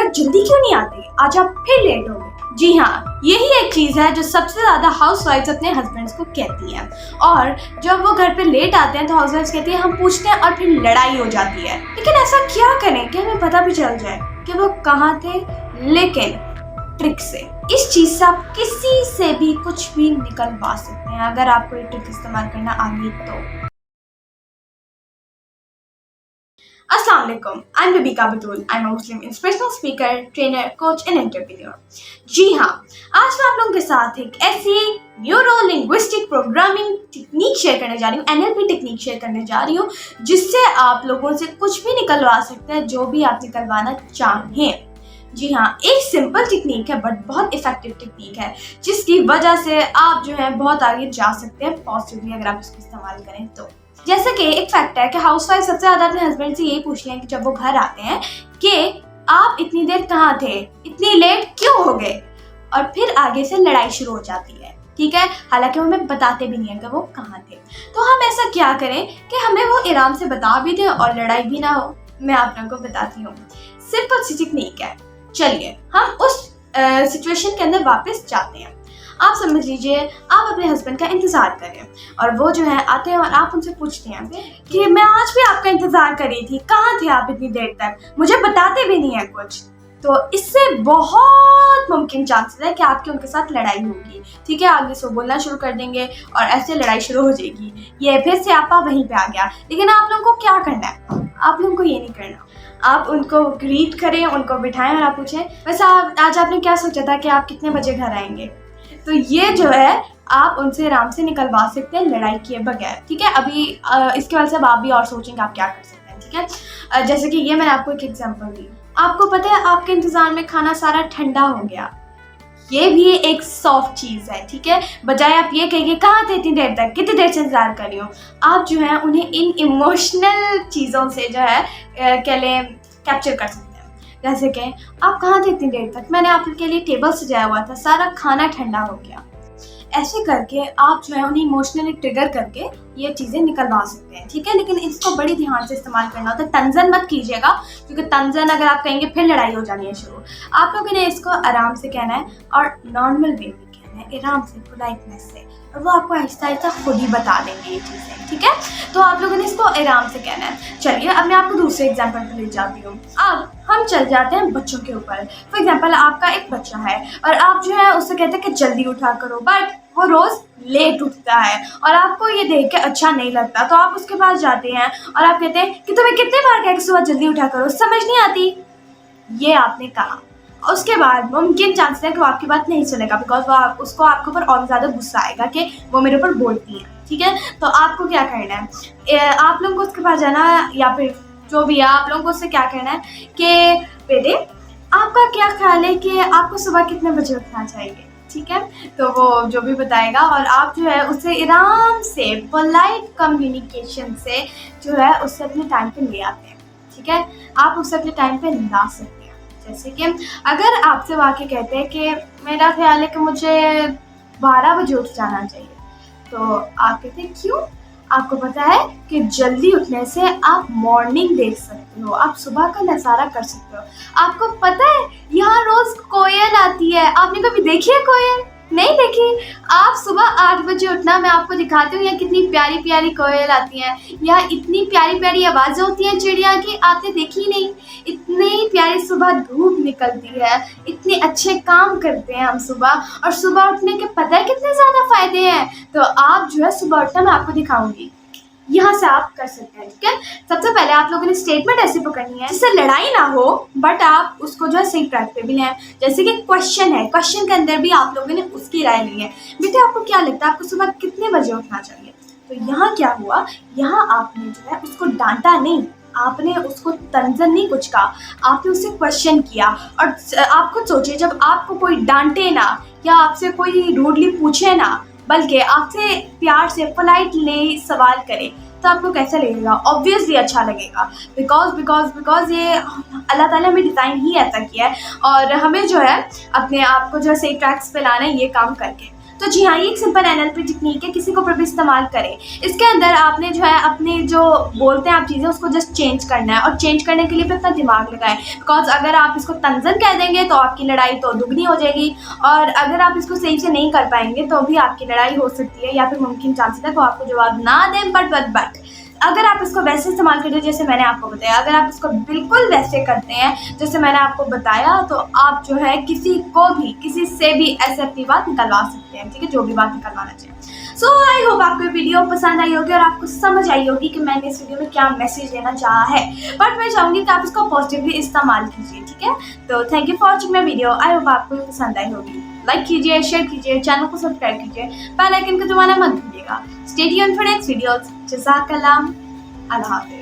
तक जल्दी क्यों नहीं आते, आज आप फिर लेट हो गए। जी हाँ, यही एक चीज़ है जो सबसे ज़्यादा हाउसवाइफ्स अपने हस्बैंड्स को कहती हैं। और जब वो घर पे लेट आते हैं तो हाउसवाइफ्स कहती है हम पूछते हैं और फिर लड़ाई हो जाती है। लेकिन ऐसा क्या करें कि हमें पता भी चल जाए कि वो कहाँ थे, लेकिन ट्रिक से। इस चीज़ से आप किसी से भी कुछ भी निकलवा सकते हैं अगर आपको ये ट्रिक इस्तेमाल करना आ गई तो। Assalamu alaikum, I'm Bibika Batul. I'm a Muslim inspirational speaker, trainer, coach and entrepreneur. जी हाँ, आज मैं आप लोगों के साथ एक ऐसी neuro linguistic programming technique share करने जा रही हूँ, NLP टेक्निक शेयर करने जा रही हूँ, जिससे आप लोगों से कुछ भी निकलवा सकते हैं जो भी आप निकलवाना चाहें। जी हाँ, एक सिंपल टेक्निक है बट बहुत इफेक्टिव टेक्निक है, जिसकी वजह से आप जो है बहुत आगे जा सकते हैं पॉजिटिवली अगर आप इसको इस्तेमाल करें तो। जैसे कि एक फैक्ट है कि हाउसवाइफ सबसे ज़्यादा अपने हस्बैंड से यही पूछती हैं कि जब वो घर आते हैं कि आप इतनी देर कहाँ थे, इतनी लेट क्यों हो गए, और फिर आगे से लड़ाई शुरू हो जाती है। ठीक है, हालांकि वो हमें बताते भी नहीं है कि वो कहाँ थे। तो हम ऐसा क्या करें कि हमें वो आराम से बता भी दें और लड़ाई भी ना हो। मैं आप लोगों को बताती हूँ, सिंपल सी टेक्निक है। चलिए हम उस सिचुएशन के अंदर वापस जाते हैं। आप समझ लीजिए आप अपने हस्बैंड का इंतज़ार करें और वो जो है आते हैं और आप उनसे पूछते हैं कि मैं आज भी आपका इंतज़ार कर रही थी, कहाँ थे आप इतनी देर तक, मुझे बताते भी नहीं है कुछ। तो इससे बहुत मुमकिन चांसेस है कि आपकी उनके साथ लड़ाई होगी। ठीक है, आगे से बोलना शुरू कर देंगे और ऐसे लड़ाई शुरू हो जाएगी। ये फिर से आपा वहीं पे आ गया। लेकिन आप लोगों को क्या करना है, आप लोगों को ये नहीं करना। आप उनको ग्रीट करें, उनको बिठाएं और आप पूछें वैसे आज आपने क्या सोचा था कि आप कितने बजे घर आएंगे। तो ये जो है आप उनसे आराम से निकलवा सकते हैं लड़ाई किए बगैर। ठीक है, अभी इसके वजह से अब आप भी और सोचेंगे आप क्या कर सकते हैं। ठीक है, जैसे कि ये मैंने आपको एक एग्जांपल दी। आपको पता है आपके इंतजार में खाना सारा ठंडा हो गया, ये भी एक सॉफ्ट चीज़ है। ठीक है, बजाय आप ये कहिए कहाँ थे इतनी देर तक, कितनी देर से इंतजार कर रही हो, आप जो है उन्हें इन इमोशनल चीज़ों से जो है कह लें कैप्चर कर सकते हैं। जैसे कि आप कहाँ थे इतनी देर तक, मैंने आपके लिए टेबल सजाया हुआ था, सारा खाना ठंडा हो गया। ऐसे करके आप जो है उन्हें इमोशनली ट्रिगर करके ये चीज़ें निकलवा सकते हैं। ठीक है, लेकिन इसको बड़ी ध्यान से इस्तेमाल करना होता है, तंजन मत कीजिएगा, क्योंकि तंजन अगर आप कहेंगे फिर लड़ाई हो जानी है शुरू। आप लोगों ने इसको आराम से कहना है और नॉर्मल वे में कहना है, आराम से, पोलाइटनेस से, और वो आपको आहिस्ता आहिस्ता खुद ही बता देंगे ये चीज़ें। ठीक है, तो आप लोगों ने इसको आराम से कहना है। चलिए अब मैं आपको दूसरे एग्जाम्पल पर ले जाती हूँ। अब हम चल जाते हैं बच्चों के ऊपर। फॉर एग्जाम्पल आपका एक बच्चा है और आप जो है उससे कहते हैं कि जल्दी उठा करो, बट वो रोज़ लेट उठता है और आपको ये देख के अच्छा नहीं लगता। तो आप उसके पास जाते हैं और आप कहते हैं कि तुम्हें कितने बार कहा कि सुबह जल्दी उठा करो, समझ नहीं आती। ये आपने कहा, उसके बाद मुमकिन चांसेस है कि वो आपकी बात नहीं सुनेगा, बिकॉज वो उसको आपके ऊपर और ज़्यादा गुस्सा आएगा कि वो मेरे ऊपर बोलती हैं। ठीक है, तो आपको क्या करना है, आप लोगों को उसके पास जाना या फिर जो भी है, आप लोगों को उससे क्या करना है कि बेटे आपका क्या ख्याल है कि आपको सुबह कितने बजे उठना चाहिए। ठीक है, तो वो जो भी बताएगा और आप जो है उससे आराम से पोलाइट कम्युनिकेशन से जो है उससे अपने टाइम पे ले आते हैं। ठीक है, आप उससे अपने टाइम पे ला सकते हैं। जैसे कि अगर आपसे वाकई कहते हैं कि मेरा ख्याल है कि मुझे 12 बजे उठ जाना चाहिए, तो आप कहते हैं क्यों, आपको पता है कि जल्दी उठने से आप मॉर्निंग देख सकते हो, आप सुबह का नज़ारा कर सकते हो। आपको पता है यहाँ रोज़ कोयल आती है, आपने कभी देखी है कोयल? नहीं देखी? आप सुबह 8 बजे उठना, मैं आपको दिखाती हूँ यहाँ कितनी प्यारी प्यारी कोयल आती हैं। यहाँ इतनी प्यारी प्यारी आवाज़ें होती हैं चिड़िया की, आपने देखी नहीं? इतनी प्यारी सुबह धूप निकलती है, इतने अच्छे काम करते हैं हम सुबह, और सुबह उठने के पता है कितने ज़्यादा फ़ायदे हैं। तो आप जो है सुबह उठना मैं आपको दिखाऊंगी, यहाँ से आप कर सकते हैं। ठीक है, सबसे पहले आप लोगों ने स्टेटमेंट ऐसी पकड़नी है जिससे लड़ाई ना हो, बट आप उसको जो है सही ट्रैक पे भी लें। जैसे कि क्वेश्चन है, क्वेश्चन के अंदर भी आप लोगों ने उसकी राय ली है, बेटे आपको क्या लगता है आपको सुबह कितने बजे उठना चाहिए। तो यहाँ क्या हुआ, यहाँ आपने जो है उसको डांटा नहीं, आपने उसको तंजन नहीं कुछ कहा, आपने उससे क्वेश्चन किया। और आप खुद सोचिए, जब आपको कोई डांटे ना या आपसे कोई रूडली पूछे ना, बल्कि आपसे प्यार से पोलाइटली सवाल करे, तो आपको कैसा लगेगा? ऑब्वियसली अच्छा लगेगा, बिकॉज ये अल्लाह ताला ने डिज़ाइन ही ऐसा किया है और हमें जो है अपने आप को जो है सही ट्रैक्स पे लाना है ये काम करके। तो जी हाँ, ये एक सिंपल NLP टेक्निक है, किसी को पर भी इस्तेमाल करें। इसके अंदर आपने जो है अपनी जो बोलते हैं आप चीज़ें उसको जस्ट चेंज करना है, और चेंज करने के लिए भी अपना दिमाग लगाएं। बिकॉज अगर आप इसको तंजन कह देंगे तो आपकी लड़ाई तो दुगनी हो जाएगी, और अगर आप इसको सही से नहीं कर पाएंगे तो भी आपकी लड़ाई हो सकती है, या फिर मुमकिन चांसेस है वो आपको जवाब ना दें। बट अगर आप इसको वैसे इस्तेमाल करते हो जैसे मैंने आपको बताया, अगर आप इसको बिल्कुल वैसे करते हैं जैसे मैंने आपको बताया, तो आप जो है किसी को भी किसी से भी ऐसे अपनी बात निकलवा सकते हैं, ठीक है, जो भी बात निकलवाना चाहिए। सो आई होप आपको ये वीडियो पसंद आई होगी और आपको समझ आई होगी कि मैंने इस वीडियो में क्या मैसेज देना चाहा है। बट मैं चाहूँगी कि आप इसको पॉजिटिवली इस्तेमाल कीजिए, ठीक है। तो thank you for watching my video. I hope आपको ये पसंद आई होगी। लाइक कीजिए, शेयर कीजिए, चैनल को सब्सक्राइब कीजिए, बेल आइकन को दबाना मत भूलिएगा। Stay tuned for next videos. जज़ाकल्लाह। अल्लाह हाफ़िज़।